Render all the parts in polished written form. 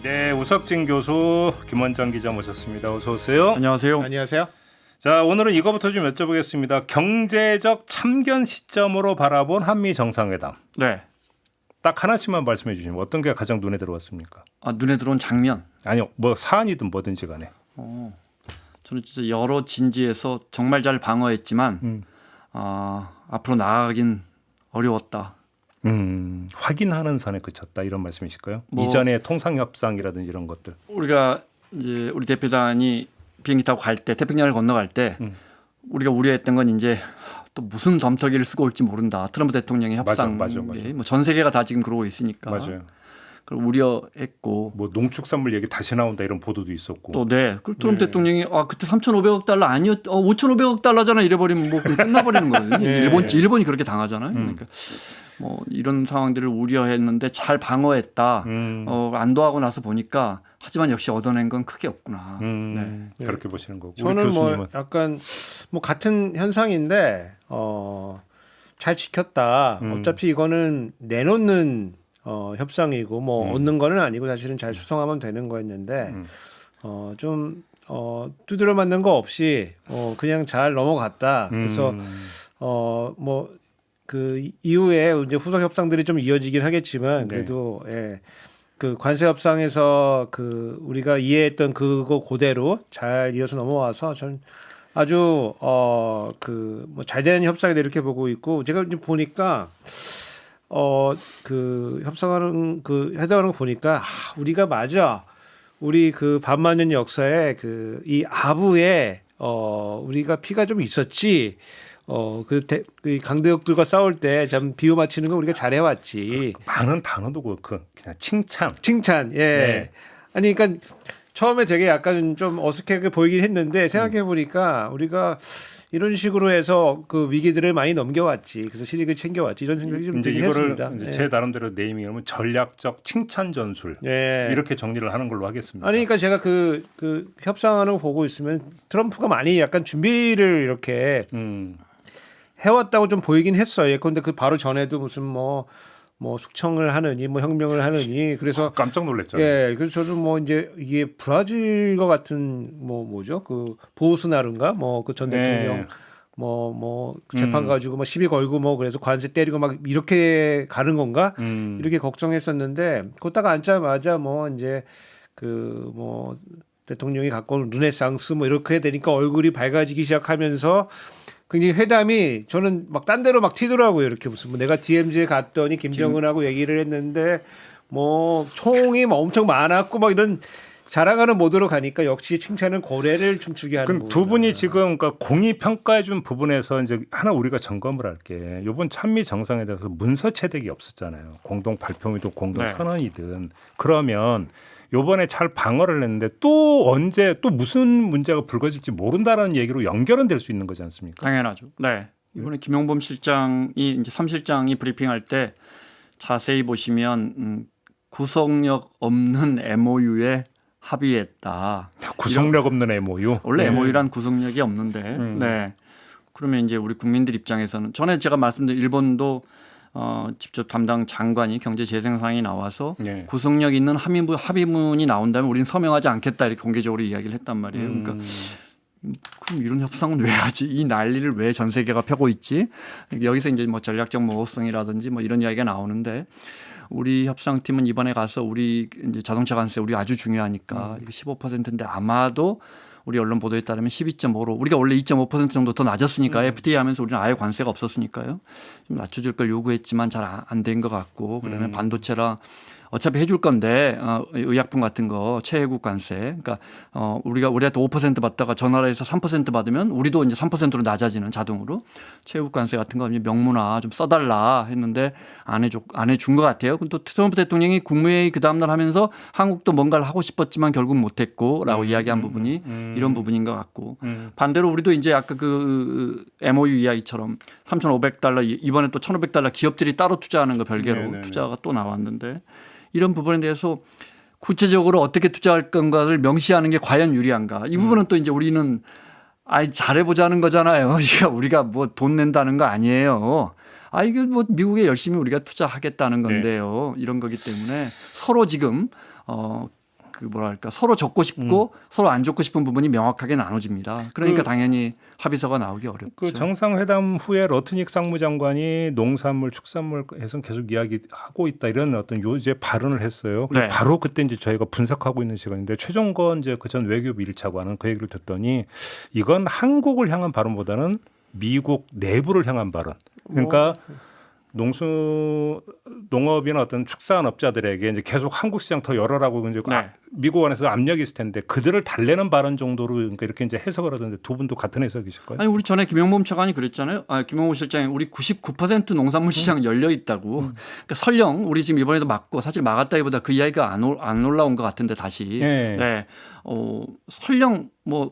네, 우석진 교수, 김원장 기자 모셨습니다. 어서 오세요. 안녕하세요. 안녕하세요. 자, 오늘은 이거부터 좀 여쭤보겠습니다. 경제적 참견 시점으로 바라본 한미 정상회담. 네. 딱 하나씩만 말씀해 주시면 어떤 게 가장 눈에 들어왔습니까? 눈에 들어온 장면. 아니요, 뭐 사안이든 뭐든지 간에. 저는 진짜 여러 진지에서 정말 잘 방어했지만 앞으로 나아가긴 어려웠다. 확인하는 선에 그쳤다 이런 말씀이실까요? 뭐, 이전에 통상협상이라든지 이런 것들. 우리가 이제 우리 대표단이 비행기 타고 갈 때 태평양을 건너갈 때 우리가 우려했던 건 이제 또 무슨 덤터기를 쓰고 올지 모른다. 트럼프 대통령의 협상. 맞아. 뭐전 세계가 다 지금 그러고 있으니까. 맞아요. 그걸 우려했고. 뭐 농축산물 얘기 다시 나온다 이런 보도도 있었고. 또 네. 그 트럼프 대통령이 그때 3,500억 달러 아니었 5,500억 달러잖아 이래버리면 뭐 끝나버리는 거예요. 일본이 그렇게 당하잖아요. 그러니까 뭐 이런 상황들을 우려했는데 잘 방어했다. 안도하고 나서 보니까 하지만 역시 얻어낸 건 크게 없구나. 네. 그렇게 보시는 거고. 저는 우리 교수님은 뭐 약간 뭐 같은 현상인데 잘 지켰다. 어차피 이거는 내놓는 협상이고 뭐 얻는 거는 아니고 사실은 잘 수성하면 되는 거였는데 좀 두드려 맞는 거 없이 그냥 잘 넘어갔다. 그래서 뭐 그 이후에 이제 후속 협상들이 좀 이어지긴 하겠지만 그래도 그 관세 협상에서 그 우리가 이해했던 그거 그대로 잘 이어서 넘어와서 전 아주 그 뭐 잘된 협상이다 이렇게 보고 있고 제가 이제 보니까 그 협상하는 그 해당하는 거 보니까 우리가 맞아 우리 그 반만년 역사에 그 이 아부에 우리가 피가 좀 있었지. 그 강대국들과 싸울 때 참 비유 맞추는 거 우리가 잘해왔지. 많은 단어도 그렇고 그냥 칭찬. 예. 네. 아니 그러니까 처음에 되게 약간 좀 어색하게 보이긴 했는데 생각해 보니까 우리가 이런 식으로 해서 그 위기들을 많이 넘겨왔지. 그래서 실익을 챙겨왔지. 이런 생각이 좀 이제 들긴 이거를 했습니다. 이제 제 나름대로 네이밍하면 전략적 칭찬 전술 이렇게 정리를 하는 걸로 하겠습니다. 아니 그러니까 제가 그 협상하는 거 보고 있으면 트럼프가 많이 약간 준비를 이렇게 해왔다고 좀 보이긴 했어요. 그런데 그 바로 전에도 무슨 뭐 숙청을 하느니 뭐 혁명을 하느니 그래서 깜짝 놀랐죠. 예, 그래서 저는 뭐 이제 이게 브라질과 같은 뭐죠 그 보우스나루인가 뭐 그 전 대통령 뭐 재판 가지고 뭐 시비 걸고 뭐 그래서 관세 때리고 막 이렇게 가는 건가 이렇게 걱정했었는데 그 딱 앉자마자 뭐 이제 그 뭐 대통령이 갖고 온 르네상스 뭐 이렇게 되니까 얼굴이 밝아지기 시작하면서 굉장히 회담이 저는 막 딴 데로 막 튀더라고요. 이렇게 무슨 뭐 내가 DMZ에 갔더니 김정은하고 얘기를 했는데 뭐 총이 뭐 엄청 많았고 막 이런 자랑하는 모드로 가니까 역시 칭찬은 고래를 춤추게 하는 그럼 두 분이 지금 그러니까 공이 평가해 준 부분에서 이제 하나 우리가 점검을 할게. 이번 찬미 정상에 대해서 문서 채택이 없었잖아요. 공동 발표이든 공동 선언이든. 그러면 요번에 잘 방어를 했는데 또 언제 또 무슨 문제가 불거질지 모른다라는 얘기로 연결은 될 수 있는 거지 않습니까? 당연하죠. 네. 이번에 김용범 실장이 이제 3실장이 브리핑할 때 자세히 보시면 구속력 없는 MOU에 합의했다. 구속력 없는 MOU. 원래 MOU란 구속력이 없는데. 네. 그러면 이제 우리 국민들 입장에서는 전에 제가 말씀드린 일본도 직접 담당 장관이 경제재생상이 나와서 구속력 있는 합의문이 나온다면 우리는 서명하지 않겠다 이렇게 공개적으로 이야기를 했단 말이에요. 그러니까 그럼 이런 협상은 왜 하지? 이 난리를 왜 전 세계가 펴고 있지? 여기서 이제 뭐 전략적 모호성이라든지 뭐 이런 이야기가 나오는데 우리 협상팀은 이번에 가서 우리 이제 자동차 관세 우리 아주 중요하니까 이게 15%인데 아마도 우리 언론 보도에 따르면 12.5로 우리가 원래 2.5% 정도 더 낮았으니까 FTA 하면서 우리는 아예 관세가 없었으니까요. 좀 낮춰줄 걸 요구했지만 잘 안 된 것 같고 그다음에 반도체라 어차피 해줄 건데 의약품 같은 거 최혜국 관세 그러니까 우리한테 5% 받다가 저 나라에서 3% 받으면 우리도 이제 3%로 낮아지는 자동으로 최혜국 관세 같은 거 명문화 좀 써달라 했는데 안 해준 것 같아요. 또 트럼프 대통령이 국무회의 그 다음날 하면서 한국도 뭔가를 하고 싶었지만 결국 못했고라고 이야기한 부분이 이런 부분인 것 같고 반대로 우리도 이제 아까 그 MOU 이야기처럼 3,500달러 이번에 또 1,500달러 기업들이 따로 투자하는 거 별개로 투자가 또 나왔는데 이런 부분에 대해서 구체적으로 어떻게 투자할 건가를 명시하는 게 과연 유리한가. 이 부분은 또 이제 우리는 잘해보자는 거잖아요. 우리가 뭐 돈 낸다는 거 아니에요. 이게 뭐 미국에 열심히 우리가 투자하겠다는 건데요. 이런 거기 때문에 서로 지금 그 뭐랄까 서로 적고 싶고 서로 안 적고 싶은 부분이 명확하게 나눠집니다. 그러니까 당연히 합의서가 나오기 어렵죠. 그 정상회담 후에 러트닉 상무장관이 농산물, 축산물에서 계속 이야기하고 있다 이런 어떤 요제 발언을 했어요. 네. 바로 그때 이제 저희가 분석하고 있는 시간인데 최종건 이제 그 전 외교부 1차관은 그 얘기를 듣더니 이건 한국을 향한 발언보다는 미국 내부를 향한 발언. 그러니까 농업이나 어떤 축산업자들에게 이제 계속 한국 시장 더 열어라고 이제 네. 미국 안에서 압력이 있을 텐데 그들을 달래는 발언 정도로 그러니까 이렇게 이제 해석을 하던데 두 분도 같은 해석이실까요? 아니 우리 전에 김영범 차관이 그랬잖아요. 김영범 실장이 우리 99% 농산물 시장 열려 있다고. 그러니까 설령 우리 지금 이번에도 막고 사실 막았다기보다 그 이야기가 안 올라온 것 같은데 다시. 네. 설령 뭐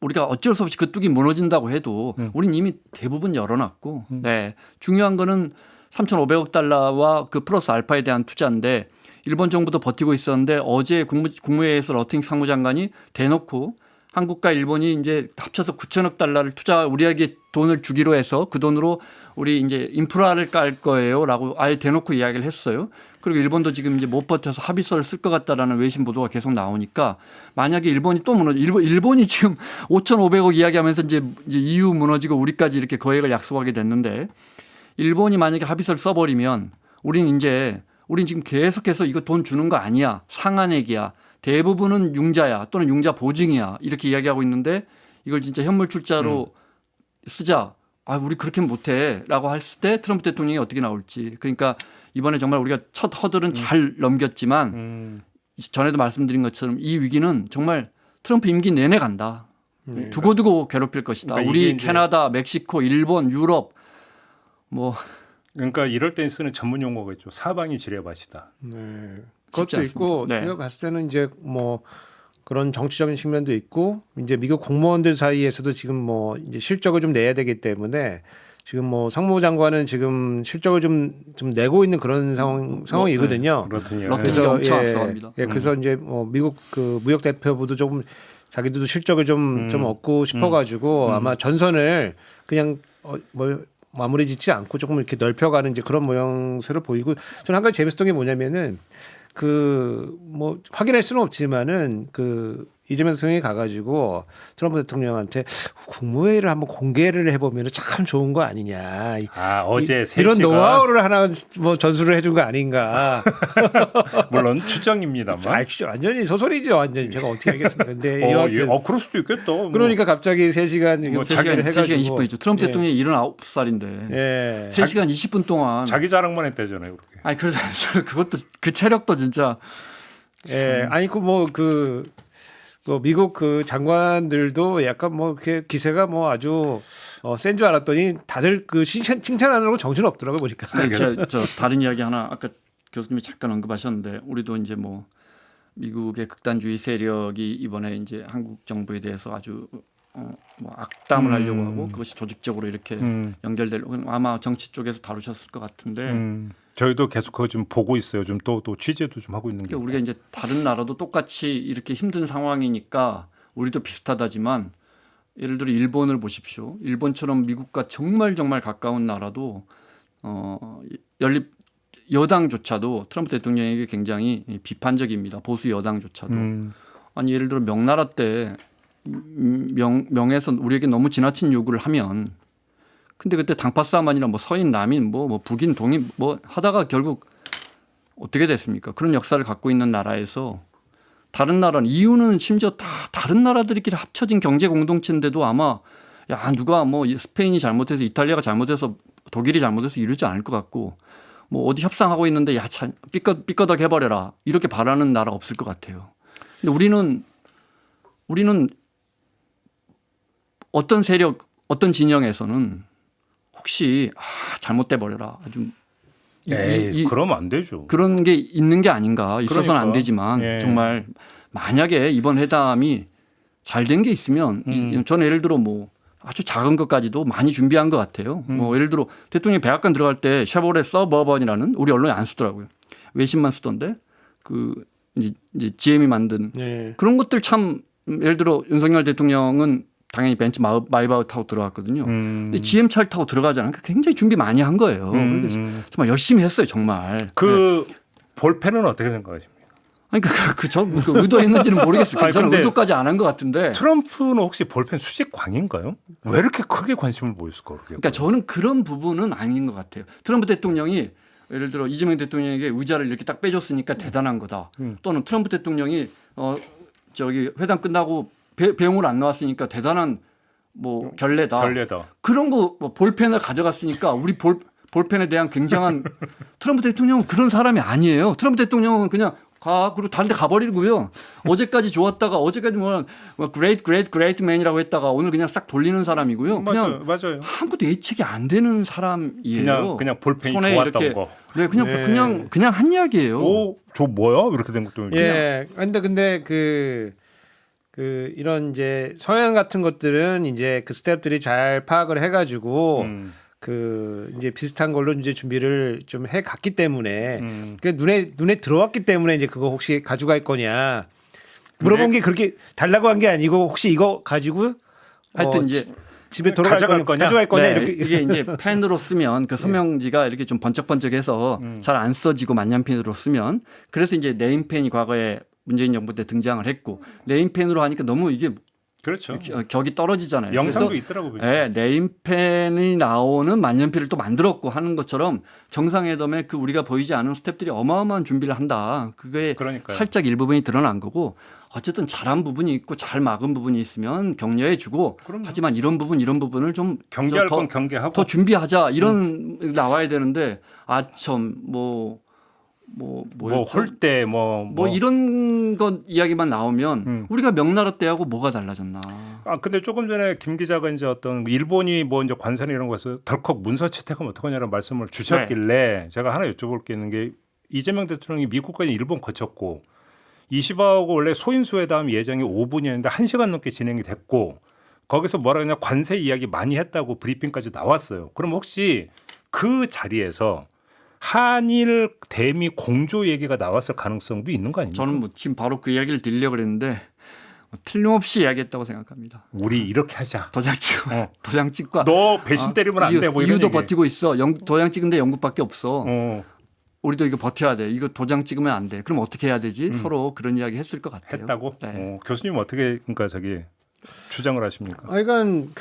우리가 어쩔 수 없이 그 뚝이 무너진다고 해도 우린 이미 대부분 열어놨고. 네. 중요한 거는 3,500억 달러와 그 플러스 알파에 대한 투자인데 일본 정부도 버티고 있었는데 어제 국무회의에서 러트닉 상무장관이 대놓고 한국과 일본이 이제 합쳐서 9천억 달러를 우리에게 돈을 주기로 해서 그 돈으로 우리 이제 인프라를 깔 거예요라고 아예 대놓고 이야기를 했어요. 그리고 일본도 지금 이제 못 버텨서 합의서를 쓸 것 같다라는 외신 보도가 계속 나오니까 만약에 일본이 또 일본이 지금 5,500억 이야기하면서 이제 EU 무너지고 우리까지 이렇게 거액을 약속하게 됐는데 일본이 만약에 합의서를 써버리면 우린 지금 계속해서 이거 돈 주는 거 아니야. 상한액이야. 대부분은 융자야 또는 융자 보증이야. 이렇게 이야기하고 있는데 이걸 진짜 현물 출자로 쓰자. 우리 그렇게 못해 라고 했을 때 트럼프 대통령이 어떻게 나올지. 그러니까 이번에 정말 우리가 첫 허들은 잘 넘겼지만 전에도 말씀드린 것처럼 이 위기는 정말 트럼프 임기 내내 간다. 두고두고 괴롭힐 것이다. 그러니까 우리 캐나다, 멕시코, 일본, 유럽 그러니까 이럴 때 쓰는 전문 용어가 있죠. 사방이 지뢰밭이다. 네. 그것도 있고 네. 제가 봤을 때는 이제 뭐 그런 정치적인 측면도 있고 이제 미국 공무원들 사이에서도 지금 뭐 이제 실적을 좀 내야 되기 때문에 지금 뭐 상무장관은 지금 실적을 좀 내고 있는 그런 상황이거든요. 그렇군요. 러트닉이 엄청 앞서갑니다. 그래서 이제 뭐 미국 그 무역 대표부도 조금 자기들도 실적을 좀 얻고 싶어가지고 아마 전선을 그냥 뭐 마무리 짓지 않고 조금 이렇게 넓혀가는 이제 그런 모양새를 보이고 저는 한 가지 재밌었던 게 뭐냐면은 그 뭐 확인할 수는 없지만은 그 이재명 대통령이 가가지고 트럼프 대통령한테 국무회의를 한번 공개를 해보면 참 좋은 거 아니냐. 어제 이런 노하우를 하나 뭐 전수를 해준 거 아닌가. 물론 추정입니다만. 추정 완전히 소설이죠. 완전히 제가 어떻게 알겠습니까. 근데 그럴 수도 있겠다. 그러니까 갑자기 3시간 뭐 3시간 2.20분이죠. 트럼프 대통령이 79살인데 3시간 20분 동안 자기 자랑만 했다잖아요. 그렇게. 아니 그래서 그것도 그 체력도 진짜. 아니 미국 그 장관들도 약간 뭐 이렇게 기세가 뭐 아주 센 줄 알았더니 다들 그 칭찬하느라고 정신 없더라고요 보니까. 저 다른 이야기 하나 아까 교수님이 잠깐 언급하셨는데 우리도 이제 뭐 미국의 극단주의 세력이 이번에 이제 한국 정부에 대해서 아주 뭐 악담을 하려고 하고 그것이 조직적으로 이렇게 연결되려고 아마 정치 쪽에서 다루셨을 것 같은데. 저희도 계속 그거 좀 보고 있어요. 좀 또 취재도 좀 하고 있는 게. 그러니까 우리가 이제 다른 나라도 똑같이 이렇게 힘든 상황이니까 우리도 비슷하다지만 예를 들어 일본을 보십시오. 일본처럼 미국과 정말 가까운 나라도 연립 여당조차도 트럼프 대통령에게 굉장히 비판적입니다. 보수 여당조차도. 아니 예를 들어 명나라 때 명에서 우리에게 너무 지나친 요구를 하면 근데 그때 당파 싸움 아니라 뭐 서인 남인 뭐 북인 동인 뭐 하다가 결국 어떻게 됐습니까? 그런 역사를 갖고 있는 나라에서 다른 나라는 이유는 심지어 다 다른 나라들끼리 합쳐진 경제 공동체인데도 아마 누가 뭐 스페인이 잘못해서 이탈리아가 잘못해서 독일이 잘못해서 이러지 않을 것 같고 뭐 어디 협상하고 있는데 삐끗하게 해버려라 이렇게 바라는 나라 없을 것 같아요. 근데 우리는 어떤 세력 어떤 진영에서는 혹시 잘못돼 버려라. 아주 그러면 안 되죠. 그런 게 있는 게 아닌가. 있어서는 그러니까. 안 되지만 정말 만약에 이번 회담이 잘 된 게 있으면 저는 예를 들어 뭐 아주 작은 것까지도 많이 준비한 것 같아요. 뭐 예를 들어 대통령이 백악관 들어갈 때 쉐보레 서버번이라는 우리 언론이 안 쓰더라고요. 외신만 쓰던데 그 이제 GM이 만든 그런 것들 참 예를 들어 윤석열 대통령은 당연히 벤츠 마이바흐 타고 들어갔거든요. 근데 GM 차를 타고 들어가잖아요. 굉장히 준비 많이 한 거예요. 그래서 정말 열심히 했어요, 정말. 그 볼펜은 어떻게 생각하십니까? 그러니까 전 의도했는지는 모르겠어요. 아니, 저는 근데 의도까지 안 한 것 같은데. 트럼프는 혹시 볼펜 수직광인가요? 왜 이렇게 크게 관심을 보였을까? 그러니까 저는 그런 부분은 아닌 것 같아요. 트럼프 대통령이 예를 들어 이재명 대통령에게 의자를 이렇게 딱 빼줬으니까 대단한 거다. 또는 트럼프 대통령이 저기 회담 끝나고 배웅을 안 나왔으니까 대단한 뭐 결례다. 그런 거 뭐 볼펜을 가져갔으니까 우리 볼펜에 대한 굉장한 트럼프 대통령은 그런 사람이 아니에요. 트럼프 대통령은 그냥 그리고 다른 데 가버리고요. 어제까지 좋았다가 어제까지 뭐 great man이라고 했다가 오늘 그냥 싹 돌리는 사람이고요. 그냥 맞아요. 아무것도 예측이 안 되는 사람이에요. 그냥 볼펜이 손에 좋았던 이렇게, 거. 네, 그냥 한 이야기예요. 저 뭐야? 이렇게 된 것도. 예. 근데 그 이런 이제 서양 같은 것들은 이제 그 스태프들이 잘 파악을 해가지고 그 이제 비슷한 걸로 이제 준비를 좀 해 갔기 때문에 그 눈에 들어왔기 때문에 이제 그거 혹시 가져갈 거냐 물어본 게 그렇게 달라고 한 게 아니고 혹시 이거 가지고 하여튼 이제 집에 가져갈 거냐? 가져갈 거냐 네, 이렇게 이게 이제 펜으로 쓰면 그 서명지가 이렇게 좀 번쩍번쩍해서 잘 안 써지고 만년펜으로 쓰면 그래서 이제 네임펜이 과거에 문재인 정부 때 등장을 했고 네임펜으로 하니까 너무 이게 그렇죠. 격이 떨어지잖아요. 영상도 그래서 있더라고요. 네, 네임펜이 나오는 만년필을 또 만들었고 하는 것처럼 정상회담에 그 우리가 보이지 않은 스태프들이 어마어마한 준비를 한다. 그게 그러니까요. 살짝 일부분이 드러난 거고 어쨌든 잘한 부분이 있고 잘 막은 부분이 있으면 격려해주고 하지만 이런 부분을 좀 경계할 건 경계하고 더 준비하자 이런 나와야 되는데 아첨 뭐 홀대 뭐 이런 것 이야기만 나오면 우리가 명나라 때하고 뭐가 달라졌나? 근데 조금 전에 김 기자가 이제 어떤 일본이 뭐 이제 관세나 이런 거에서 덜컥 문서 채택하면 어떡하냐는 말씀을 주셨길래 제가 하나 여쭤볼 게 있는 게 이재명 대통령이 미국과 일본 거쳤고 20하고 원래 소인수 회담 예정이 5분이었는데 1시간 넘게 진행이 됐고 거기서 뭐라 그러냐 관세 이야기 많이 했다고 브리핑까지 나왔어요. 그럼 혹시 그 자리에서 한일 대미 공조 얘기가 나왔을 가능성도 있는 거 아닙니까? 저는 뭐 지금 바로 그 이야기를 드리려고 그랬는데 틀림없이 이야기했다고 생각합니다. 우리 이렇게 하자. 도장 찍과 너 배신 때리면 안 돼. 뭐 이런 이유도 얘기. 버티고 있어. 도장 찍은데 영국밖에 없어. 우리도 이거 버텨야 돼. 이거 도장 찍으면 안 돼. 그럼 어떻게 해야 되지? 서로 그런 이야기 했을 것 같아요. 했다고? 네. 교수님 어떻게 그러니까 주장을 하십니까? 그러니까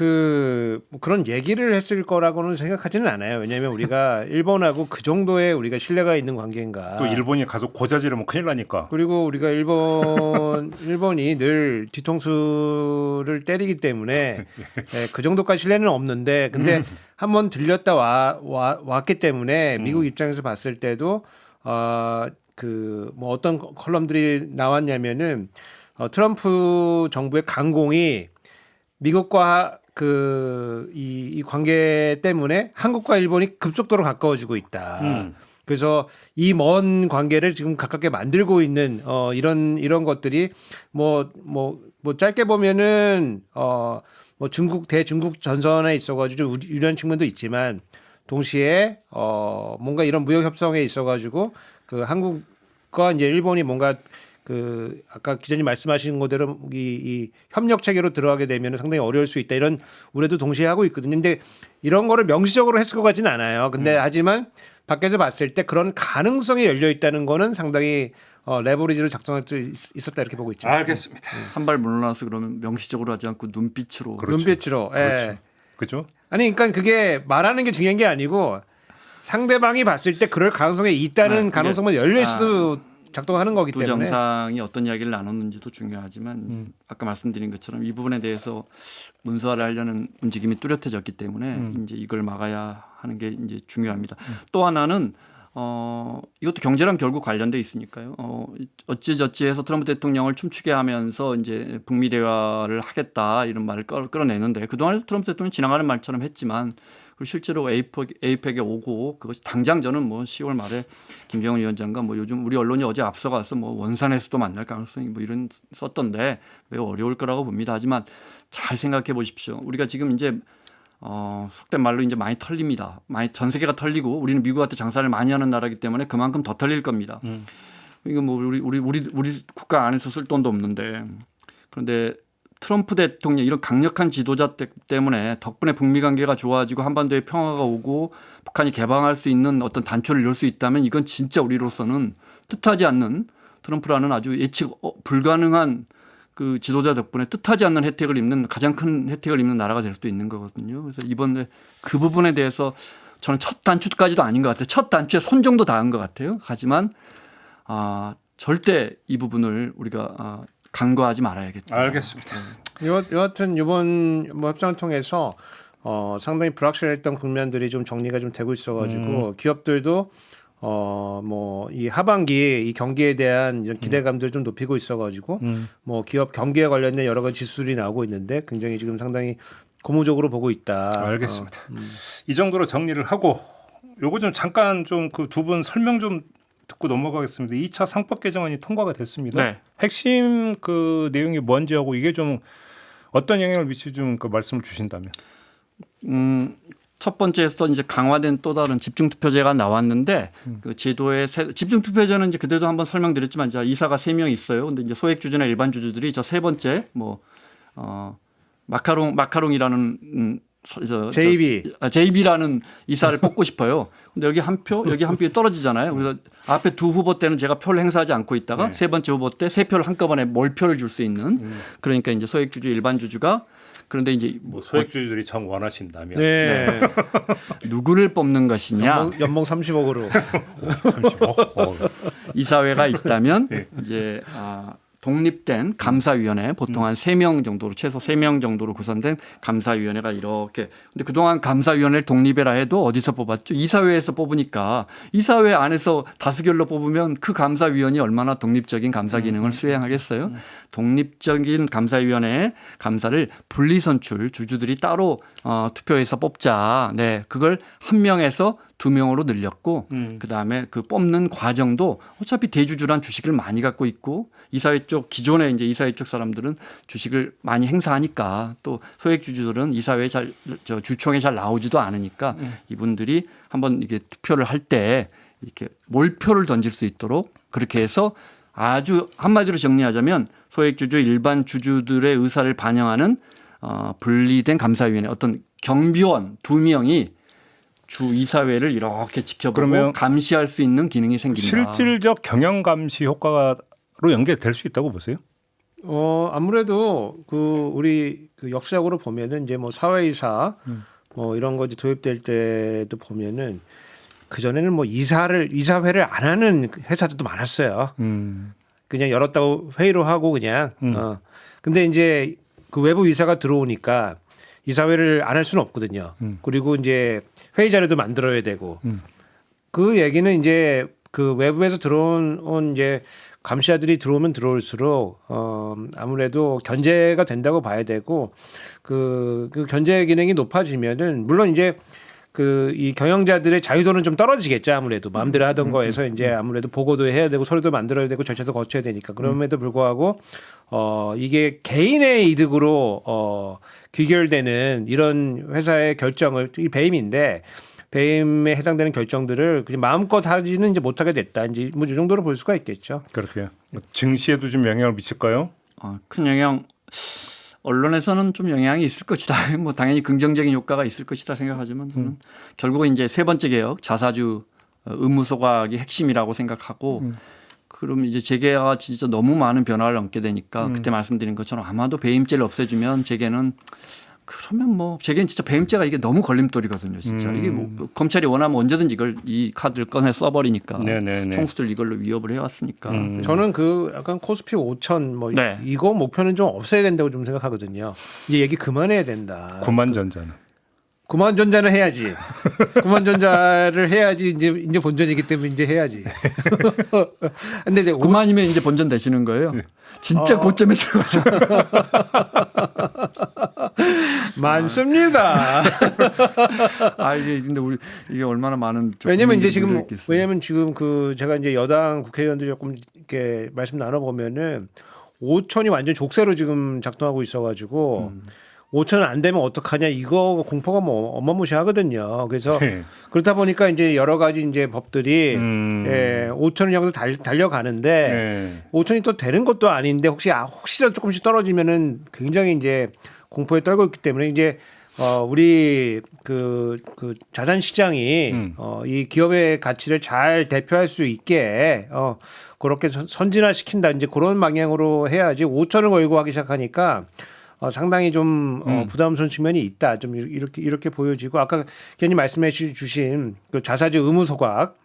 그런 얘기를 했을 거라고는 생각하지는 않아요. 왜냐하면 우리가 일본하고 그 정도의 우리가 신뢰가 있는 관계인가. 또 일본이 가서 고자질하면 큰일 나니까. 그리고 우리가 일본이 늘 뒤통수를 때리기 때문에 그 정도까지 신뢰는 없는데 근데 한번 들렸다 왔기 때문에 미국 입장에서 봤을 때도 뭐 어떤 컬럼들이 나왔냐면은 트럼프 정부의 강공이 미국과 이 관계 때문에 한국과 일본이 급속도로 가까워지고 있다. 그래서 이 먼 관계를 지금 가깝게 만들고 있는 이런 것들이 뭐 짧게 보면은 뭐 대중국 전선에 있어가지고 유리한 측면도 있지만 동시에 뭔가 이런 무역 협상에 있어가지고 그 한국과 이제 일본이 뭔가 아까 기자님 말씀하신 거대로 이 협력 체계로 들어가게 되면 상당히 어려울 수 있다 이런 우려도 동시에 하고 있거든요. 근데 이런 거를 명시적으로 했을 것 같지는 않아요. 근데 하지만 밖에서 봤을 때 그런 가능성이 열려 있다는 거는 상당히 레버리지로 작동할 수 있었다 이렇게 보고 있죠. 알겠습니다. 한 발 물러나서 그러면 명시적으로 하지 않고 눈빛으로. 그렇죠. 눈빛으로. 예. 그렇죠. 아니 그러니까 그게 말하는 게 중요한 게 아니고 상대방이 봤을 때 그럴 가능성이 있다는 가능성만 열려 있어도 작동하는 거기 두 때문에 정상이 어떤 이야기를 나눴는지도 중요하지만 아까 말씀드린 것처럼 이 부분에 대해서 문서화를 하려는 움직임이 뚜렷해졌기 때문에 이제 이걸 막아야 하는 게 이제 중요합니다. 또 하나는 이것도 경제랑 결국 관련돼 있으니까요. 어찌저찌해서 트럼프 대통령을 춤추게 하면서 이제 북미 대화를 하겠다 이런 말을 끌어내는데 그동안 트럼프 대통령이 지나가는 말처럼 했지만 그리고 실제로 에이펙에 오고 그것이 당장 저는 뭐 10월 말에 김정은 위원장과 뭐 요즘 우리 언론이 어제 앞서가서 뭐 원산에서도 만날 가능성이 뭐 이런 썼던데 매우 어려울 거라고 봅니다. 하지만 잘 생각해 보십시오. 우리가 지금 이제 속된 말로 이제 많이 털립니다. 전 세계가 털리고 우리는 미국한테 장사를 많이 하는 나라이기 때문에 그만큼 더 털릴 겁니다. 이거 뭐 우리 국가 안에서 쓸 돈도 없는데 그런데 트럼프 대통령 이런 강력한 지도자 때문에 덕분에 북미 관계가 좋아지고 한반도에 평화가 오고 북한이 개방할 수 있는 어떤 단초를 열 수 있다면 이건 진짜 우리로서는 뜻하지 않는 트럼프라는 아주 예측 불가능한 그 지도자 덕분에 뜻하지 않는 혜택을 입는 가장 큰 혜택을 입는 나라가 될 수도 있는 거거든요. 그래서 이번에 그 부분에 대해서 저는 첫 단추까지도 아닌 것 같아요. 첫 단추에 손 정도 닿은 것 같아요. 하지만 절대 이 부분을 우리가 간과하지 말아야겠다. 알겠습니다. 여하튼 이번 뭐 협상을 통해서 상당히 불확실했던 국면들이 좀 정리가 좀 되고 있어가지고 기업들도 뭐 이 하반기 이 경기에 대한 이런 기대감들 좀 높이고 있어가지고 뭐 기업 경기에 관련된 여러 가지 지수들이 나오고 있는데 굉장히 지금 상당히 고무적으로 보고 있다. 알겠습니다. 이 정도로 정리를 하고 요거 좀 잠깐 좀 그 두 분 설명 좀 듣고 넘어가겠습니다. 2차 상법 개정안이 통과가 됐습니다. 네. 핵심 그 내용이 뭔지 하고 이게 좀 어떤 영향을 미칠지 좀 그 말씀을 주신다면. 첫 번째에서 이제 강화된 또 다른 집중투표제가 나왔는데 그 제도의 집중투표제는 이제 그때도 한번 설명드렸지만 이제 이사가 3명 있어요. 근데 이제 소액주주나 일반 주주들이 저 세 번째 뭐 마카롱이라는 JB라는 이사를 뽑고 싶어요. 근데 여기 한 표 떨어지잖아요. 그래서 앞에 두 후보 때는 제가 표를 행사하지 않고 있다가 세 번째 후보 때 세 표를 한꺼번에 몰표를 줄 수 있는 그러니까 이제 소액주주 일반 주주가 그런데 이제 뭐 소액주주들이 정 원하신다면 네. 누구를 뽑는 것이냐 연봉 30억으로 30억. 이사회가 있다면 이제 독립된 감사위원회 보통 한 3명 정도로 최소 3명 정도로 구성된 감사위원회가 이렇게 근데 그동안 감사위원회를 독립해라 해도 어디서 뽑았죠? 이사회에서 뽑으니까 이사회 안에서 다수결로 뽑으면 그 감사위원이 얼마나 독립적인 감사 기능을 수행하겠어요? 독립적인 감사위원회의 감사를 분리선출 주주들이 따로 투표해서 뽑자. 네, 그걸 1명에서 2명으로 늘렸고 그다음에 그 뽑는 과정도 어차피 대주주란 주식을 많이 갖고 있고 이사회 쪽 기존에 이제 이사회 쪽 사람들은 주식을 많이 행사하니까 또 소액 주주들은 이사회 주총에 잘 나오지도 않으니까 이분들이 한번 이게 투표를 할 때 이렇게 몰표를 던질 수 있도록 그렇게 해서 아주 한마디로 정리하자면 소액 주주 일반 주주들의 의사를 반영하는 분리된 감사위원회 어떤 경비원 2명이 주 이사회를 이렇게 지켜보고 감시할 수 있는 기능이 생긴다. 실질적 경영 감시 효과로 연계될 수 있다고 보세요? 아무래도 그 우리 그 역사적으로 보면은 이제 뭐 사회이사 뭐 이런 거 도입될 때도 보면은 그 전에는 뭐 이사회를 안 하는 회사들도 많았어요. 그냥 열었다고 회의로 하고 그냥. 근데 이제 그 외부 이사가 들어오니까 이사회를 안 할 수는 없거든요. 그리고 이제 회의 자료도 만들어야 되고. 그 얘기는 이제 그 외부에서 들어온 이제 감시자들이 들어오면 들어올수록 아무래도 견제가 된다고 봐야 되고 그 견제 기능이 높아지면은 물론 이제 그 이 경영자들의 자유도는 좀 떨어지겠죠. 아무래도 마음대로 하던 거에서 이제 아무래도 보고도 해야 되고 서류도 만들어야 되고 절차도 거쳐야 되니까 그럼에도 불구하고 이게 개인의 이득으로 귀결되는 이런 회사의 결정을 이 배임인데 배임에 해당되는 결정들을 그냥 마음껏 하지는 이제 못하게 됐다. 이제 뭐 이 정도로 볼 수가 있겠죠. 그렇게요. 증시에도 좀 영향을 미칠까요? 큰 영향. 언론에서는 좀 영향이 있을 것이다. 뭐 당연히 긍정적인 효과가 있을 것이다 생각하지만 저는 결국은 이제 세 번째 개혁 자사주 의무 소각이 핵심이라고 생각하고 그럼 이제 재계가 진짜 너무 많은 변화를 얻게 되니까 그때 말씀드린 것처럼 아마도 배임죄를 없애주면 재계는 그러면 뭐 재계는 진짜 배임죄가 이게 너무 걸림돌이거든요. 진짜 이게 뭐 검찰이 원하면 언제든지 이걸 이 카드를 꺼내 써버리니까 총수들 이걸로 위협을 해왔으니까. 저는 그 약간 코스피 5천 뭐 이거 목표는 좀 없애야 된다고 좀 생각하거든요. 이제 얘기 그만해야 된다. 구만전자는. 구만전자는 해야지. 구만전자를 해야지 이제 본전이기 때문에 이제 해야지. 근데 이제 구만이면 이제 본전 되시는 거예요. 진짜 고점에 들어가죠. 많습니다. 이게 근데 우리 이게 얼마나 많은 왜냐면 지금 그 제가 이제 여당 국회의원들 조금 이렇게 말씀 나눠 보면은 5천이 완전 족쇄로 지금 작동하고 있어가지고. 5천은 안 되면 어떡하냐 이거 공포가 뭐 어마무시하거든요. 그래서 그렇다 보니까 이제 여러 가지 이제 법들이 5천을 향해서 달려가는데 5천이 또 되는 것도 아닌데 혹시라도 조금씩 떨어지면은 굉장히 이제 공포에 떨고 있기 때문에 이제 우리 그 자산 시장이 이 기업의 가치를 잘 대표할 수 있게 그렇게 선진화시킨다 이제 그런 방향으로 해야지 5천을 걸고 하기 시작하니까 상당히 좀 부담스러운 측면이 있다. 좀 이렇게 보여지고 아까 기자님 말씀해 주신 그 자사주 의무 소각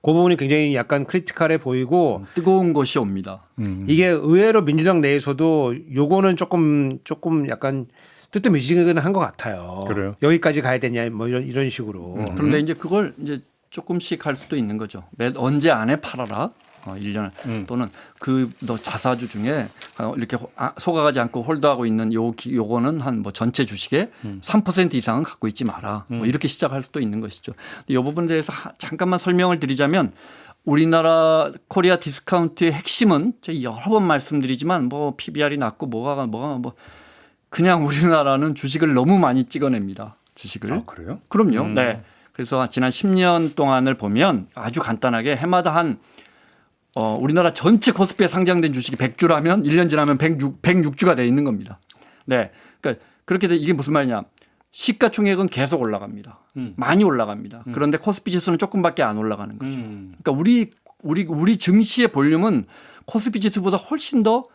그 부분이 굉장히 약간 크리티컬해 보이고 뜨거운 것이 옵니다. 이게 의외로 민주당 내에서도 요거는 조금 약간 뜨뜻미지근한 것 같아요. 그래요? 여기까지 가야 되냐 뭐 이런 식으로. 그런데 이제 그걸 이제 조금씩 할 수도 있는 거죠. 언제 안에 팔아라. 1년 또는 그 너 자사주 중에 이렇게 속아가지 않고 홀드하고 있는 요거는 한 뭐 전체 주식의 3% 이상은 갖고 있지 마라. 뭐 이렇게 시작할 수도 있는 것이죠. 이 부분에 대해서 잠깐만 설명을 드리자면 우리나라 코리아 디스카운트의 핵심은 제가 여러 번 말씀드리지만 뭐 PBR이 낮고 뭐가 뭐 그냥 우리나라는 주식을 너무 많이 찍어냅니다. 주식을. 아, 그래요? 그럼요. 네. 그래서 지난 10년 동안을 보면 아주 간단하게 해마다 한 우리나라 전체 코스피에 상장된 주식이 100주라면 1년 지나면 106주가 돼 있는 겁니다. 네. 그러니까 그렇게 돼 이게 무슨 말이냐. 시가총액은 계속 올라갑니다. 많이 올라갑니다. 그런데 코스피 지수는 조금밖에 안 올라가는 거죠. 그러니까 우리 증시의 볼륨은 코스피 지수보다 훨씬 더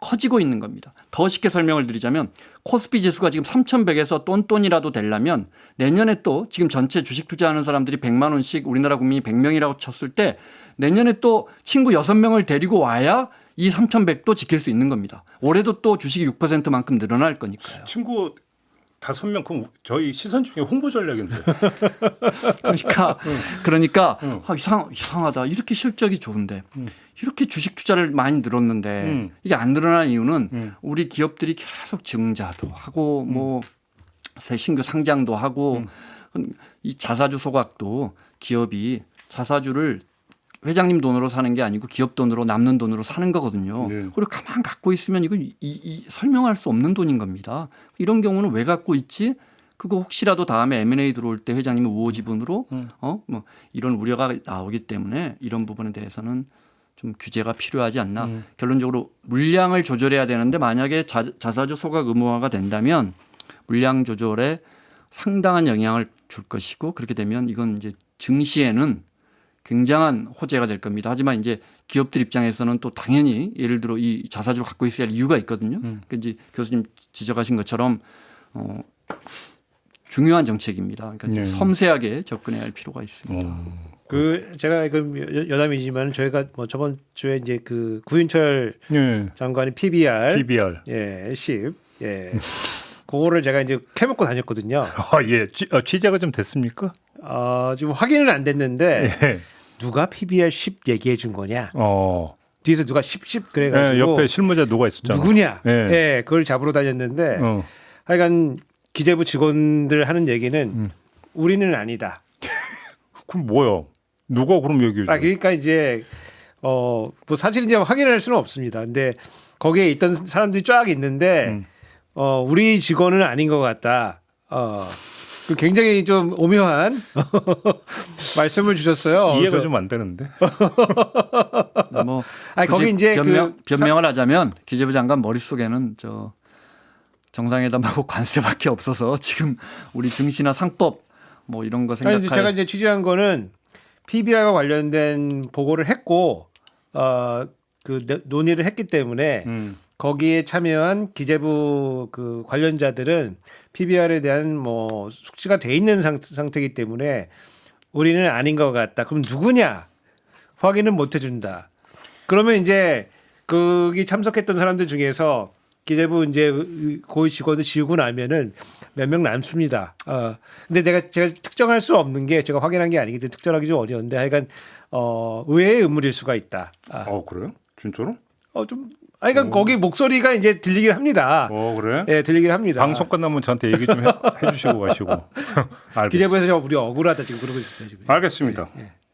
커지고 있는 겁니다. 더 쉽게 설명을 드리자면 코스피 지수가 지금 3,100에서 똔똔이라도 되려면 내년에 또 지금 전체 주식 투자하는 사람들이 100만 원씩 우리나라 국민이 100명이라고 쳤을 때 내년에 또 친구 6명을 데리고 와야 이 3,100도 지킬 수 있는 겁니다. 올해도 또 주식이 6%만큼 늘어날 거니까요. 친구 5명 그럼 저희 시선 중에 홍보 전략인데. 그러니까 이상하다. 이렇게 실적이 좋은데 이렇게 주식 투자를 많이 늘었는데 이게 안 늘어난 이유는 우리 기업들이 계속 증자도 하고 뭐 새 신규 상장도 하고 이 자사주 소각도 기업이 자사주를 회장님 돈으로 사는 게 아니고 기업 돈으로 남는 돈으로 사는 거거든요. 네. 그리고 가만 갖고 있으면 이거 설명할 수 없는 돈인 겁니다. 이런 경우는 왜 갖고 있지? 그거 혹시라도 다음에 M&A 들어올 때 회장님이 우호 지분으로 뭐 이런 우려가 나오기 때문에 이런 부분에 대해서는 좀 규제가 필요하지 않나. 결론적으로 물량을 조절해야 되는데 만약에 자사주 소각 의무화가 된다면 물량 조절에 상당한 영향을 줄 것이고 그렇게 되면 이건 이제 증시에는 굉장한 호재가 될 겁니다. 하지만 이제 기업들 입장에서는 또 당연히 예를 들어 이 자사주를 갖고 있어야 할 이유가 있거든요. 그러니까 이제 교수님 지적하신 것처럼 중요한 정책입니다. 그러니까 섬세하게 접근해야 할 필요가 있습니다. 제가 여담이지만 저희가 뭐 저번 주에 이제 그 구윤철 장관의 PBR 10 그거를 제가 이제 캐먹고 다녔거든요. 취재가 좀 됐습니까? 지금 확인은 안 됐는데 누가 PBR 10 얘기해 준 거냐? 뒤에서 누가 10 그래가지고 옆에 실무자 누가 있었잖아. 누구냐? 그걸 잡으러 다녔는데 하여간 기재부 직원들 하는 얘기는 우리는 아니다. 그럼 뭐야? 누가 그럼 얘기해 줘? 그러니까 이제 뭐 사실 이제 확인할 수는 없습니다. 근데 거기에 있던 사람들이 쫙 있는데 우리 직원은 아닌 것 같다. 굉장히 좀 오묘한 말씀을 주셨어요. 이해가 좀 안 되는데. 뭐 거기 이제 변명을 하자면 기재부 장관 머릿속에는 정상회담하고 관세밖에 없어서 지금 우리 증시나 상법 뭐 이런 거 생각할. 제가 이제 취재한 거는 PBR과 관련된 보고를 했고 그 논의를 했기 때문에 거기에 참여한 기재부 그 관련자들은 PBR에 대한 뭐 숙지가 돼 있는 상태이기 때문에 우리는 아닌 것 같다. 그럼 누구냐? 확인은 못 해준다. 그러면 이제 거기 참석했던 사람들 중에서 기재부 이제 고위 직원을 지우고 나면은 몇 명 남습니다. 근데 제가 특정할 수 없는 게 제가 확인한 게 아니기 때문에 특정하기 좀 어려운데 하여간 의외의 음물일 수가 있다. 그래요? 진짜로? 그러니까 거기 목소리가 이제 들리긴 합니다. 그래? 네, 들리긴 합니다. 방송 끝나면 저한테 얘기 좀 해주시고 가시고. 기재부에서 우리 억울하다 지금 그러고 있어요. 지금. 알겠습니다.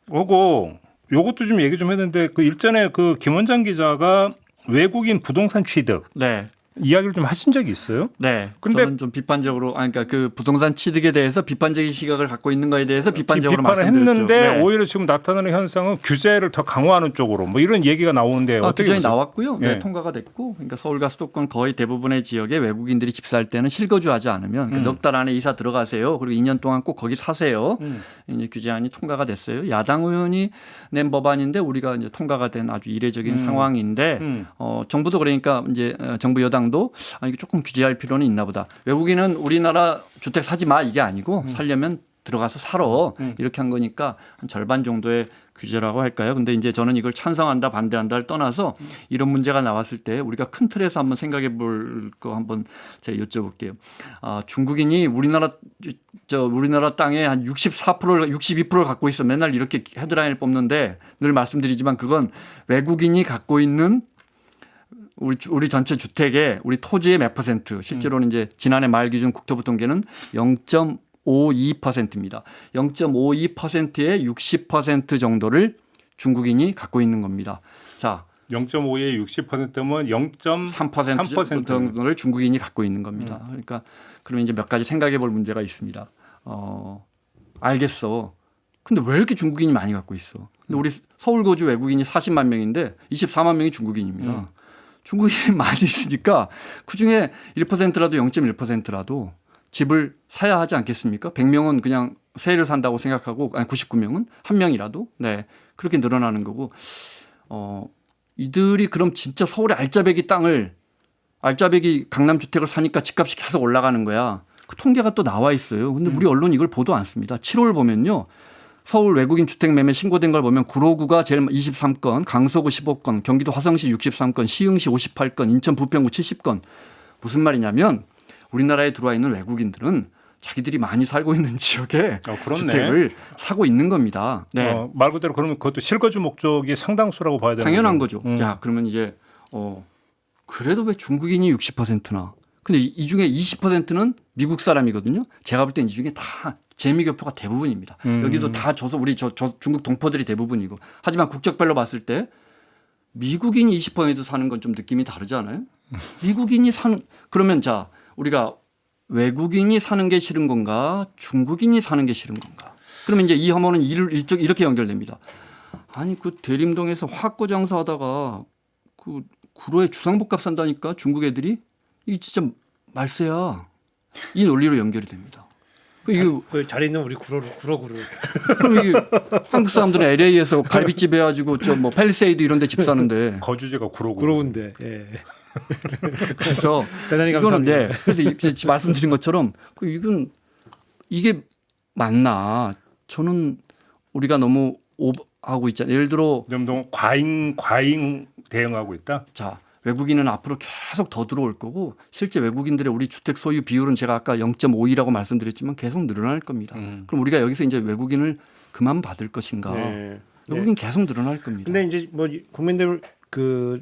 요것도 좀 얘기 좀 했는데 그 일전에 그 김원장 기자가 외국인 부동산 취득. 네. 이야기를 좀 하신 적이 있어요? 네. 근데 저는 좀 비판적으로 그러니까 그 부동산 취득에 대해서 비판적인 시각을 갖고 있는 거에 대해서 비판적으로 비판을 말씀드렸죠. 했는데 네. 오히려 지금 나타나는 현상은 규제를 더 강화하는 쪽으로 뭐 이런 얘기가 나오는데 어떻게 규정이 보세요? 나왔고요. 네, 예. 통과가 됐고, 그러니까 서울과 수도권 거의 대부분의 지역에 외국인들이 집사할 때는 실거주하지 않으면 넉 달 안에 이사 들어가세요. 그리고 2년 동안 꼭 거기 사세요. 이제 규제안이 통과가 됐어요. 야당 의원이 낸 법안인데 우리가 이제 통과가 된 아주 이례적인 상황인데 정부도 그러니까 이제 정부 여당도 이게 조금 규제할 필요는 있나 보다. 외국인은 우리나라 주택 사지 마 이게 아니고 살려면 들어가서 살아 이렇게 한 거니까 한 절반 정도의 규제라고 할까요? 근데 이제 저는 이걸 찬성한다 반대한다를 떠나서 이런 문제가 나왔을 때 우리가 큰 틀에서 한번 생각해 볼 거 한번 제가 여쭤볼게요. 중국인이 우리나라 땅에 한 64%를 62%를 갖고 있어. 맨날 이렇게 헤드라인을 뽑는데 늘 말씀드리지만 그건 외국인이 갖고 있는 우리 전체 주택의 우리 토지의 몇 퍼센트 실제로는 이제 지난해 말 기준 국토부 통계는 0.52%입니다. 0.52%의 60% 정도를 중국인이 갖고 있는 겁니다. 자, 0.5에 60%면 0.3% 정도를 중국인이 갖고 있는 겁니다. 그러니까 그러면 이제 몇 가지 생각해 볼 문제가 있습니다. 알겠어. 근데 왜 이렇게 중국인이 많이 갖고 있어? 근데 우리 서울 거주 외국인이 40만 명인데 24만 명이 중국인입니다. 중국인이 많이 있으니까 그중에 1%라도 0.1%라도 집을 사야 하지 않겠습니까? 100명은 그냥 세를 산다고 생각하고 99명은 한 명이라도 네 그렇게 늘어나는 거고 이들이 그럼 진짜 서울의 알짜배기 강남 주택을 사니까 집값이 계속 올라가는 거야. 그 통계가 또 나와 있어요. 근데 우리 언론 이걸 보도 않습니다. 7월 보면요. 서울 외국인 주택 매매 신고된 걸 보면 구로구가 제일 23건, 강서구 15건, 경기도 화성시 63건, 시흥시 58건, 인천 부평구 70건. 무슨 말이냐면 우리나라에 들어와 있는 외국인들은 자기들이 많이 살고 있는 지역에 주택을 사고 있는 겁니다. 네. 말 그대로 그러면 그것도 실거주 목적이 상당수라고 봐야 되는 당연한 거죠. 야, 그러면 이제 그래도 왜 중국인이 60%나? 근데 이 중에 20%는 미국 사람이거든요. 제가 볼 땐 이 중에 다 재미교포가 대부분입니다. 여기도 다 우리 중국 동포들이 대부분이고. 하지만 국적별로 봤을 때 미국인이 20% 사는 건 좀 느낌이 다르지 않아요? 미국인이 그러면 자 우리가 외국인이 사는 게 싫은 건가 중국인이 사는 게 싫은 건가? 그러면 이제 이 혐오는 이렇게 연결됩니다. 아니 그 대림동에서 화학고 장사하다가 그 구로에 주상복합 산다니까 중국 애들이 이게 진짜 말세야. 이 논리로 연결이 됩니다. 잘 있는 우리 구로구로. 그럼 이게 한국 사람들은 LA에서 갈비집 해가지고 뭐 팰리세이드 이런 데 집 사는데 거주지가 구로구인데. 예. 그래서 대단히 이거는 감사합니다. 그래서 말씀드린 것처럼 이게 맞나? 저는 우리가 너무 오버하고 있잖아요. 예를 들어 좀 과잉 대응하고 있다. 자. 외국인은 앞으로 계속 더 들어올 거고 실제 외국인들의 우리 주택 소유 비율은 제가 아까 0.52라고 말씀드렸지만 계속 늘어날 겁니다. 그럼 우리가 여기서 이제 외국인을 그만 받을 것인가? 네. 외국인 계속 늘어날 겁니다. 근데 이제 뭐 국민들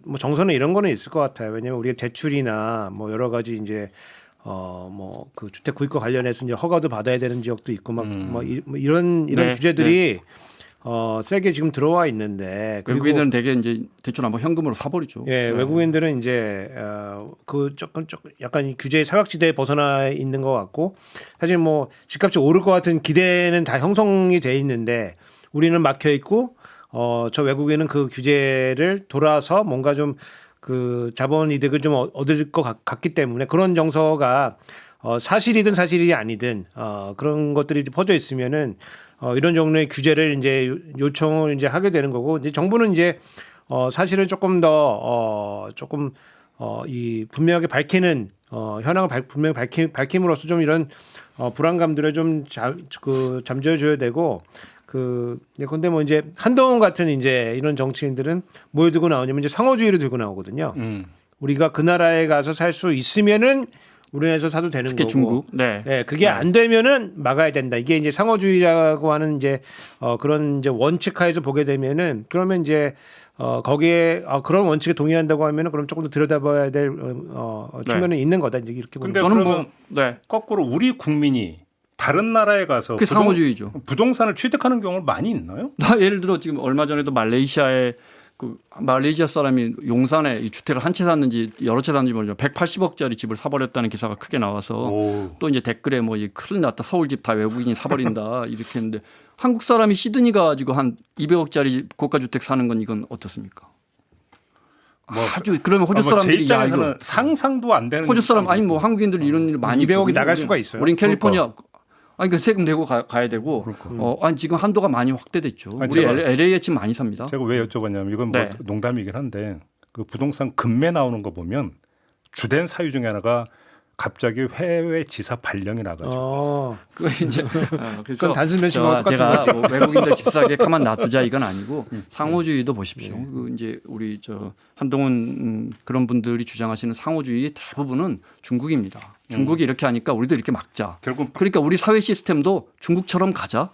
뭐 정서는 이런 거는 있을 것 같아요. 왜냐하면 우리가 대출이나 뭐 여러 가지 이제 뭐 그 주택 구입과 관련해서 이제 허가도 받아야 되는 지역도 있고 막 뭐 이런 네, 규제들이 세게 지금 들어와 있는데 외국인들은 되게 이제 대출 한번 현금으로 사버리죠. 예, 외국인들은 이제 그 조금 약간 규제의 사각지대에 벗어나 있는 것 같고 사실 뭐 집값이 오를 것 같은 기대는 다 형성이 돼 있는데 우리는 막혀 있고 저 외국인은 그 규제를 돌아서 뭔가 좀 그 자본 이득을 좀 얻을 것 같기 때문에 그런 정서가 사실이든 사실이 아니든 그런 것들이 퍼져 있으면은 이런 종류의 규제를 이제 요청을 이제 하게 되는 거고 이제 정부는 이제 사실을 조금 더 이 분명하게 밝히는 현황을 분명히 밝힘으로써 좀 이런 불안감들을 좀 잠재워줘야 되고 근데 뭐 이제 한동훈 같은 이제 이런 정치인들은 뭘 들고 나오냐면 이제 상호주의를 들고 나오거든요. 우리가 그 나라에 가서 살 수 있으면은 우리나라에서 사도 되는 특히 거고. 중국. 네. 네, 그게 안 되면은 막아야 된다. 이게 이제 상호주의라고 하는 이제 그런 이제 원칙하에서 보게 되면은 그러면 이제 거기에 그런 원칙에 동의한다고 하면은 그럼 조금 더 들여다봐야 될 측면은 있는 거다. 이제 이렇게 보는. 근데 저는 거꾸로 우리 국민이 다른 나라에 가서 상호주의죠. 부동산을 취득하는 경우가 많이 있나요? 예를 들어 지금 얼마 전에도 말레이시아에 그 말레이시아 사람이 용산에 이 주택을 한 채 샀는지 여러 채 샀는지 모르죠. 180억짜리 집을 사버렸다는 기사가 크게 나와서 오. 또 이제 댓글에 뭐 큰일 났다. 서울 집 다 외국인이 사버린다 이렇게 했는데 한국 사람이 시드니 가지고 한 200억짜리 고가 주택 사는 건 이건 어떻습니까? 뭐 아주 그러면 호주 제 사람들이 야 입장에서는 이거 상상도 안 되는 호주 사람 아니 뭐 한국인들 이런 일 많이 200억이 있거든요. 나갈 수가 있어요. 우린 캘리포니아 아니 그 세금 내고 가야 되고 아니 지금 한도가 많이 확대됐죠. 아니, 우리 제가- LA에 지금 많이 삽니다. 제가 왜 여쭤봤냐면 이건 뭐 네. 농담이긴 한데 그 부동산 급매 나오는 거 보면 주된 사유 중에 하나가 갑자기 해외 지사 발령이 나가지고 그 이제 그래서 그건 단순 면식하고 똑같은 제가 거지. 뭐 외국인들 집 사게 가만 놔두자 이건 아니고 상호주의도 보십시오. 그 이제 우리 저 한동훈 그런 분들이 주장하시는 상호주의 대부분은 중국입니다. 중국이 이렇게 하니까 우리도 이렇게 막자. 그러니까 우리 사회 시스템도 중국처럼 가자.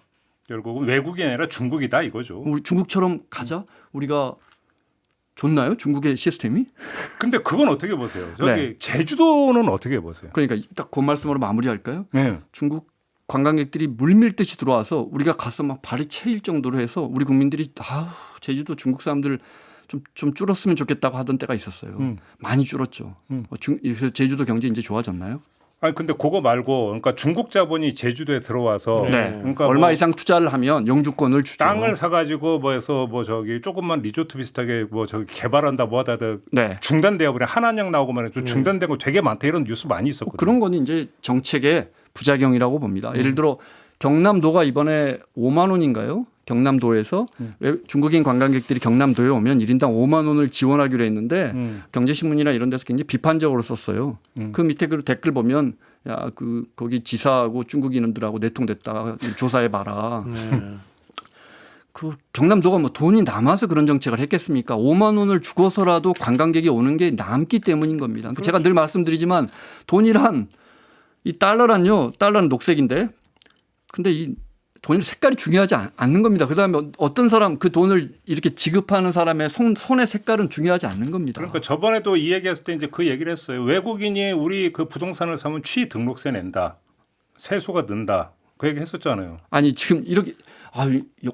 결국은 외국이 아니라 중국이다 이거죠. 우리 중국처럼 가자. 우리가 좋나요? 중국의 시스템이? 근데 그건 어떻게 보세요? 저기 네. 제주도는 어떻게 보세요? 그러니까 딱 그 말씀으로 마무리할까요? 네. 중국 관광객들이 물밀듯이 들어와서 우리가 가서 막 발이 채일 정도로 해서 우리 국민들이 제주도 중국 사람들 좀 줄었으면 좋겠다고 하던 때가 있었어요. 많이 줄었죠. 그래서 제주도 경제 이제 좋아졌나요? 아니 근데 그거 말고 그러니까 중국 자본이 제주도에 들어와서 네. 그러니까 얼마 뭐 이상 투자를 하면 영주권을 주죠. 땅을 사가지고 뭐해서 뭐 저기 조금만 리조트 비슷하게 뭐 저기 개발한다 뭐하다 네. 중단되어 버려 한한령 나오고 말이죠. 중단된 거 되게 많다 이런 뉴스 많이 있었거든요. 그런 거는 이제 정책의 부작용이라고 봅니다. 예를 들어 경남도가 이번에 5만 원인가요? 경남도에서 중국인 관광객들이 경남도에 오면 1인당 5만 원을 지원하기로 했는데 경제신문이나 이런 데서 굉장히 비판적으로 썼어요. 그 밑에 그 댓글 보면 야, 거기 지사하고 중국인들하고 내통됐다. 조사해 봐라. 그 경남도가 뭐 돈이 남아서 그런 정책을 했겠습니까? 5만 원을 주고서라도 관광객이 오는 게 남기 때문인 겁니다. 그러니까 제가 늘 말씀드리지만 돈이란 이 달러란요. 달러는 녹색인데 근데 이 돈의 색깔이 중요하지 않는 겁니다. 그다음에 어떤 사람 그 돈을 이렇게 지급하는 사람의 손의 색깔은 중요하지 않는 겁니다. 그러니까 저번에도 이 얘기했을 때 이제 그 얘기를 했어요. 외국인이 우리 그 부동산을 사면 취등록세 낸다. 세수가 는다. 그 얘기 했었잖아요. 아니 지금 이렇게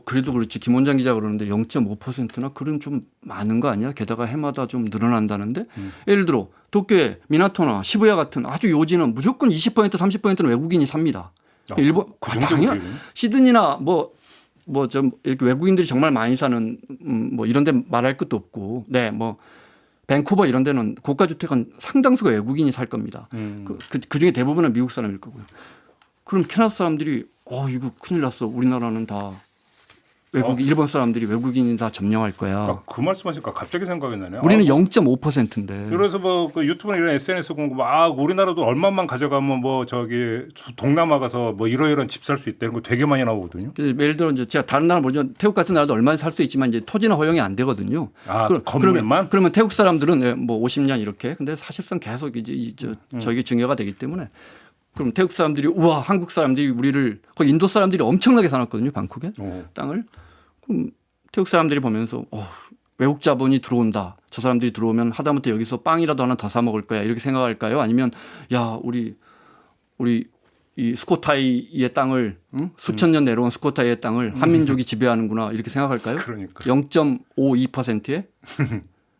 그래도 그렇지 김 원장 기자 그러는데 0.5%나 그럼 좀 많은 거 아니야? 게다가 해마다 좀 늘어난다는데 예를 들어 도쿄의 미나토나 시부야 같은 아주 요지는 무조건 20% 30%는 외국인이 삽니다. 일본 당연 시드니나 좀 이렇게 외국인들이 정말 많이 사는 뭐 이런 데 말할 것도 없고 뭐 밴쿠버 이런 데는 고가 주택은 상당수가 외국인이 살 겁니다. 그 중에 대부분은 미국 사람일 거고요. 그럼 캐나다 사람들이 이거 큰일 났어. 우리나라는 다 일본 사람들이 외국인이 다 점령할 거야. 그 말씀하시니까 갑자기 생각이 나네요. 우리는 0.5%인데. 그래서 뭐 그 유튜브나 이런 SNS 공부 막 우리나라도 얼마만 가져가면 뭐 저기 동남아 가서 뭐 이러이러한 집 살 수 있다는 거 되게 많이 나오거든요. 예를 들어 이제 제가 다른 나라 모르지만 태국 같은 나라도 얼마나 살 수 있지만 이제 토지는 허용이 안 되거든요. 건물만? 그러면 태국 사람들은 뭐 50년 이렇게 근데 사실상 계속 이제 저게 증여가 되기 때문에 그럼 태국 사람들이 우와 한국 사람들이 우리를 거의 인도 사람들이 엄청나게 사놨거든요. 방콕에 땅을. 그럼 태국 사람들이 보면서 외국 자본이 들어온다. 저 사람들이 들어오면 하다못해 여기서 빵이라도 하나 더 사 먹을 거야. 이렇게 생각할까요? 아니면 야 우리 이 스코타이의 땅을 수천 년 내려온 스코타이의 땅을 한민족이 지배하는구나 이렇게 생각할까요? 그러니까 0.52%에?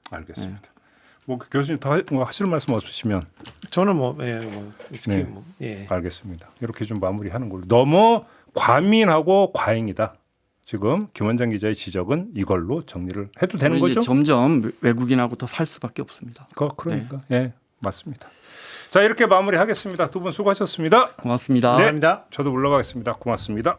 알겠습니다. 뭐 교수님 더 하실 말씀 없으시면 저는 알겠습니다. 이렇게 좀 마무리하는 걸로. 너무 과민하고 과잉이다. 지금 김 원장 기자의 지적은 이걸로 정리를 해도 되는 거죠? 점점 외국인하고 더 살 수밖에 없습니다. 그러니까 예, 맞습니다. 자 이렇게 마무리하겠습니다. 두 분 수고하셨습니다. 고맙습니다. 감사합니다. 저도 물러가겠습니다. 고맙습니다.